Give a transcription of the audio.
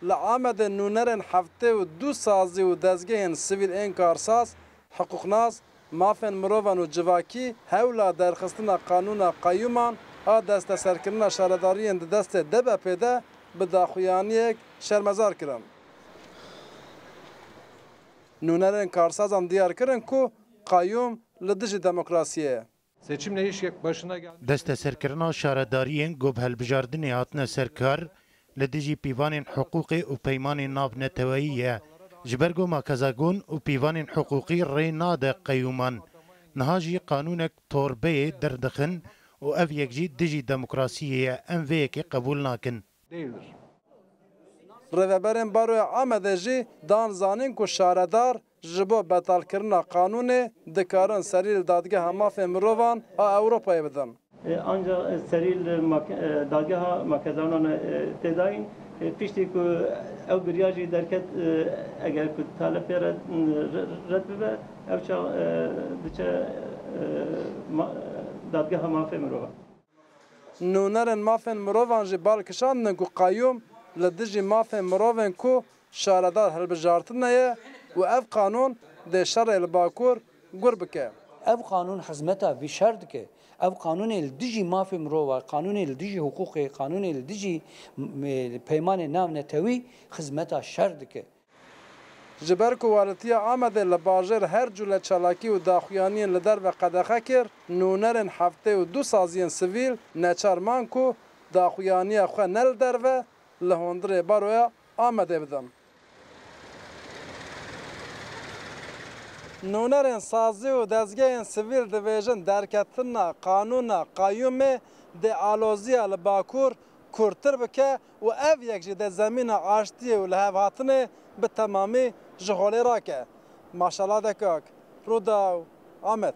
لعامد نونرن هفته و دو سازی و دزگهن سیویل این کارساز حقوقناس مافن مروان و جواکی هولا درخستنا قانون قیومان ها دست سرکرنا شهرداری دست دبه پیده به داخویانی شرمزار کرن. نونرن کارسازان دیار کرن کو قیوم لدج دموکراسیه. Seçimle iş başına geldi. دست سرکرنا شهرداریین گوب هلبجاردنی هاتنه سرکار لدیجی پیوانین حقوقی و پیمانین ناو نتوائیه جبرگو ماکزاگون و پیوانین حقوقی ری ناده قیومان نهاجی قانونک توربه دردخن و اف یکجی دیجی دموکراسیه ام ویکی قبول ناکن. Değildir. Revberên baroya Amedê jî dan zanîn ku şaredar ji bo betalkirina qanûnê dikarin serî li dadgeha mafên mirovan a Ewropayê bidin. Ancak serî dadgeha makezanan têdayîn piştî ku ew biriya jî derket eger ku talepê red bibe ew çav diçe dadgeha mafê mirovan. Nûnerên mafên mirovan jî balkişandin ku qeyûm li dijî mafên mirovên ku şaredar hilbijartine ye û ev qanûn dê şerê li Bakur gur bike. Ev qanûn hizmeta vî şer dike. Ev qanûnê li dijî mafê mirova, qanûnê li dijî hukûqê, qanûnê li dijî peymanê nav netewî hizmeta şer dike. Ji ber ku walitiya Amedê li bajêr her cûle çalakî û daxuyaniyên li derve qedexe kir, nûnerên heftê û du saziyên sivîl neçarman ku daxuyaniya xwe ne li derve li hundirê baroya Amedê bidin. Nûnerên sazî û dezgehên sivîl dibêjin derketina qanûna qeyûmê dê aloziya li Bakur kurtir bike û ev yek jî dê zemîna aştiyê û lihevhatinê bi temamî ji holê rake. Maşallah dekak. Rûdaw Amed.